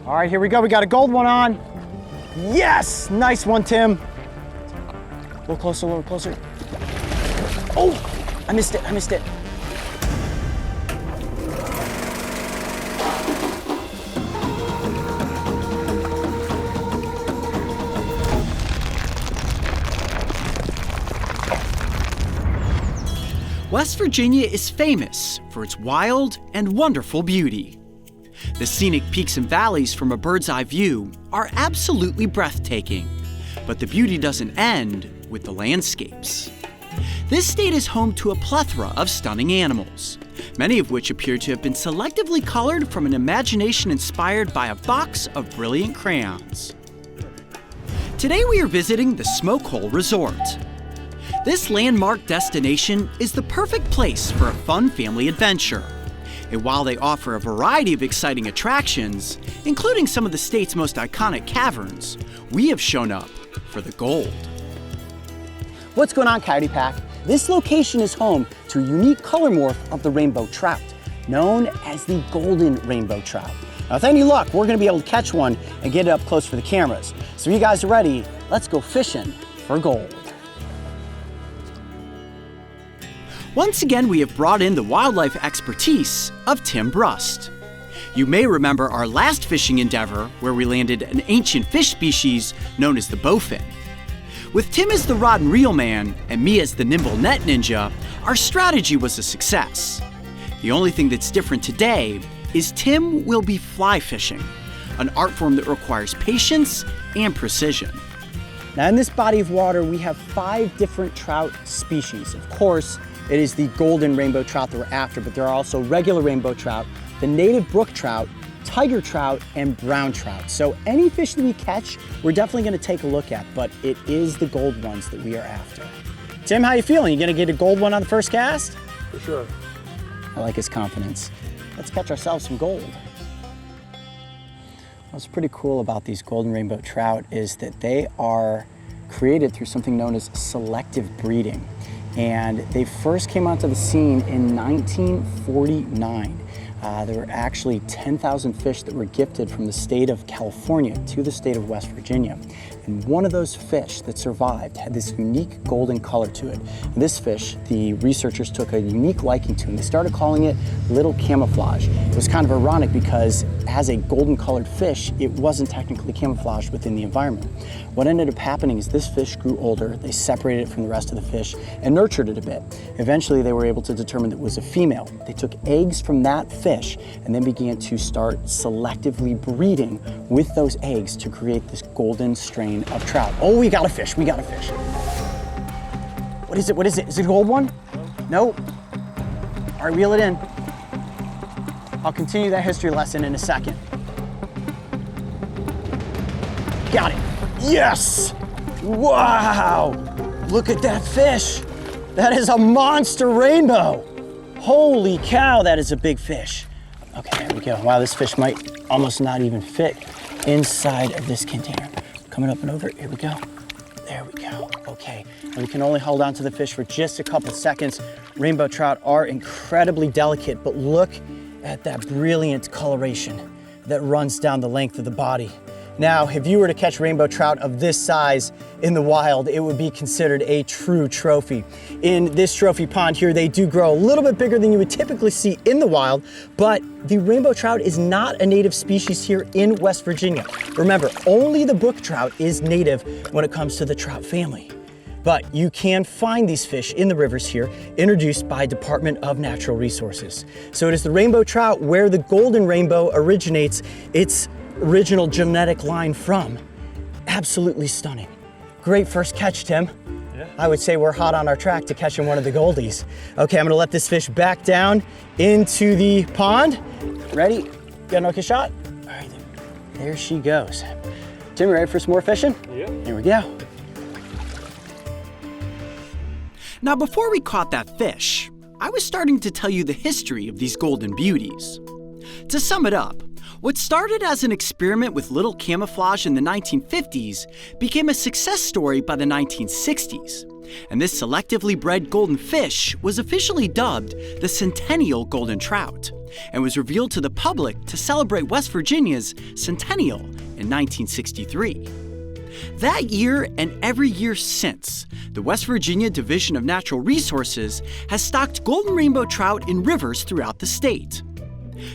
All right, here we go. We got a gold one on. Yes, nice one, Tim. A little closer, a little closer. Oh, I missed it, I missed it. West Virginia is famous for its wild and wonderful beauty. The scenic peaks and valleys from a bird's eye view are absolutely breathtaking, but the beauty doesn't end with the landscapes. This state is home to a plethora of stunning animals, many of which appear to have been selectively colored from an imagination inspired by a box of brilliant crayons. Today we are visiting the Smokehole Resort. This landmark destination is the perfect place for a fun family adventure. And while they offer a variety of exciting attractions, including some of the state's most iconic caverns, we have shown up for the gold. What's going on, Coyote Pack? This location is home to a unique color morph of the rainbow trout, known as the Golden Rainbow Trout. Now, with any luck, we're gonna be able to catch one and get it up close for the cameras. So if you guys are ready, let's go fishing for gold. Once again, we have brought in the wildlife expertise of Tim Brust. You may remember our last fishing endeavor where we landed an ancient fish species known as the bowfin. With Tim as the rod and reel man and me as the nimble net ninja, our strategy was a success. The only thing that's different today is Tim will be fly fishing, an art form that requires patience and precision. Now, in this body of water, we have 5 different trout species. Of course, it is the golden rainbow trout that we're after, but there are also regular rainbow trout, the native brook trout, tiger trout, and brown trout. So any fish that we catch, we're definitely gonna take a look at, but it is the gold ones that we are after. Tim, how you feeling? You gonna get a gold one on the first cast? For sure. I like his confidence. Let's catch ourselves some gold. What's pretty cool about these golden rainbow trout is that they are created through something known as selective breeding. And they first came onto the scene in 1949. There were actually 10,000 fish that were gifted from the state of California to the state of West Virginia. And one of those fish that survived had this unique golden color to it. And this fish, the researchers took a unique liking to, and they started calling it little camouflage. It was kind of ironic because as a golden colored fish, it wasn't technically camouflaged within the environment. What ended up happening is this fish grew older, they separated it from the rest of the fish and nurtured it a bit. Eventually they were able to determine that it was a female. They took eggs from that fish and then began to start selectively breeding with those eggs to create this golden strain of trout. Oh, we got a fish, we got a fish. What is it, what is it? Is it a gold one? No? All right, reel it in. I'll continue that history lesson in a second. Got it. Yes! Wow! Look at that fish. That is a monster rainbow. Holy cow, that is a big fish. Okay, there we go. Wow, this fish might almost not even fit inside of this container. Coming up and over, here we go. There we go, okay. And we can only hold on to the fish for just a couple seconds. Rainbow trout are incredibly delicate, but look at that brilliant coloration that runs down the length of the body. Now, if you were to catch rainbow trout of this size in the wild, it would be considered a true trophy. In this trophy pond here, they do grow a little bit bigger than you would typically see in the wild, but the rainbow trout is not a native species here in West Virginia. Remember, only the brook trout is native when it comes to the trout family. But you can find these fish in the rivers here, introduced by Department of Natural Resources. So it is the rainbow trout where the golden rainbow originates its original genetic line from. Absolutely stunning. Great first catch, Tim. Yeah. I would say we're hot on our track to catching one of the goldies. Okay, I'm gonna let this fish back down into the pond. Ready? Got an okay shot? All right, there she goes. Tim, you ready for some more fishing? Yeah. Here we go. Now, before we caught that fish, I was starting to tell you the history of these golden beauties. To sum it up, what started as an experiment with little camouflage in the 1950s became a success story by the 1960s. And this selectively bred golden fish was officially dubbed the Centennial Golden Trout, and was revealed to the public to celebrate West Virginia's Centennial in 1963. That year and every year since, the West Virginia Division of Natural Resources has stocked golden rainbow trout in rivers throughout the state.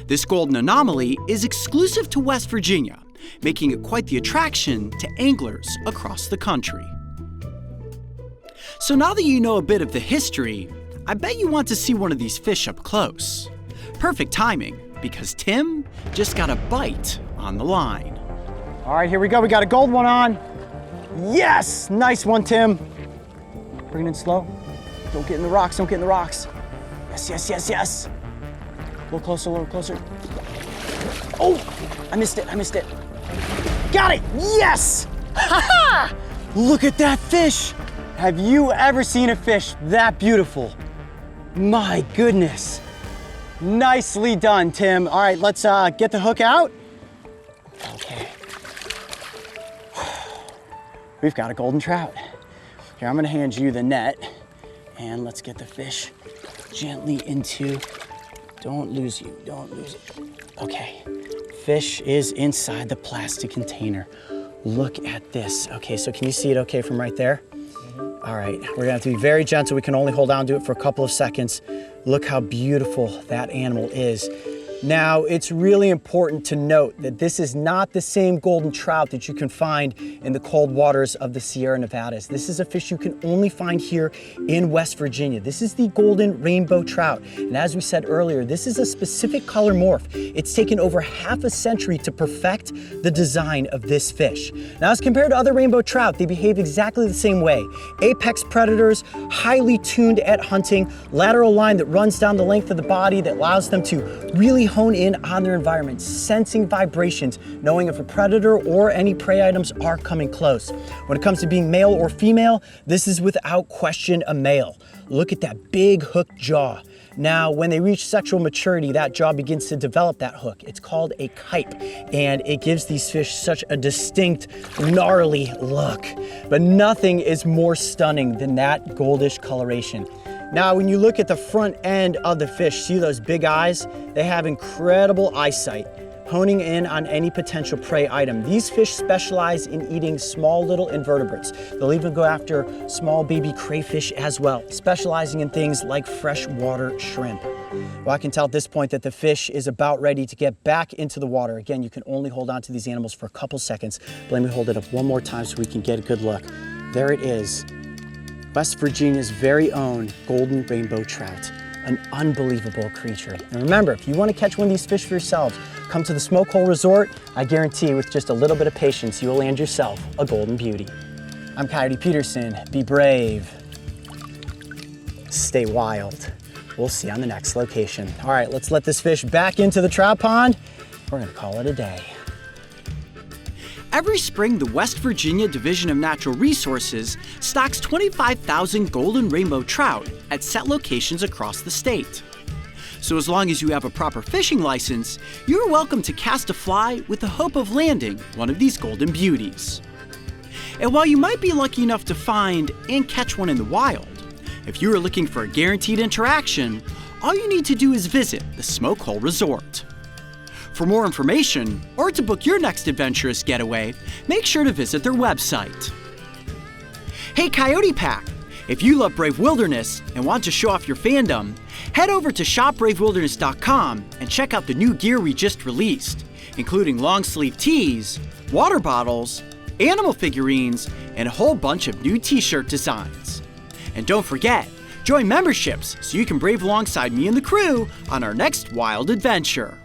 This golden anomaly is exclusive to West Virginia, making it quite the attraction to anglers across the country. So now that you know a bit of the history, I bet you want to see one of these fish up close. Perfect timing, because Tim just got a bite on the line. All right, here we go. We got a gold one on. Yes! Nice one, Tim. Bring it in slow. Don't get in the rocks, don't get in the rocks. Yes, yes, yes, yes. A little closer. Oh, I missed it. Got it, yes! Ha-ha! Look at that fish. Have you ever seen a fish that beautiful? My goodness. Nicely done, Tim. All right, let's get the hook out. Okay. We've got a golden trout. Here, I'm gonna hand you the net, and let's get the fish gently into, don't lose it. Okay, fish is inside the plastic container. Look at this. Okay, so can you see it okay from right there? All right, we're gonna have to be very gentle. We can only hold on to it for a couple of seconds. Look how beautiful that animal is. Now, it's really important to note that this is not the same golden trout that you can find in the cold waters of the Sierra Nevadas. This is a fish you can only find here in West Virginia. This is the Golden Rainbow Trout. And as we said earlier, this is a specific color morph. It's taken over half a century to perfect the design of this fish. Now, as compared to other rainbow trout, they behave exactly the same way. Apex predators, highly tuned at hunting, lateral line that runs down the length of the body that allows them to really hone in on their environment, sensing vibrations, knowing if a predator or any prey items are coming close. When it comes to being male or female, this is without question a male. Look at that big hooked jaw. Now, when they reach sexual maturity, that jaw begins to develop that hook. It's called a kype, and it gives these fish such a distinct, gnarly look. But nothing is more stunning than that goldish coloration. Now, when you look at the front end of the fish, see those big eyes? They have incredible eyesight, honing in on any potential prey item. These fish specialize in eating small little invertebrates. They'll even go after small baby crayfish as well, specializing in things like freshwater shrimp. Well, I can tell at this point that the fish is about ready to get back into the water. Again, you can only hold on to these animals for a couple seconds. But let me hold it up one more time so we can get a good look. There it is. West Virginia's very own golden rainbow trout, an unbelievable creature. And remember, if you want to catch one of these fish for yourselves, come to the Smokehole Resort. I guarantee with just a little bit of patience, you will land yourself a golden beauty. I'm Coyote Peterson. Be brave. Stay wild. We'll see you on the next location. All right, let's let this fish back into the trout pond. We're gonna call it a day. Every spring, the West Virginia Division of Natural Resources stocks 25,000 golden rainbow trout at set locations across the state. So as long as you have a proper fishing license, you're welcome to cast a fly with the hope of landing one of these golden beauties. And while you might be lucky enough to find and catch one in the wild, if you are looking for a guaranteed interaction, all you need to do is visit the Smokehole Resort. For more information, or to book your next adventurous getaway, make sure to visit their website. Hey Coyote Pack! If you love Brave Wilderness and want to show off your fandom, head over to shopbravewilderness.com and check out the new gear we just released, including long sleeve tees, water bottles, animal figurines, and a whole bunch of new t-shirt designs. And don't forget, join memberships so you can brave alongside me and the crew on our next wild adventure.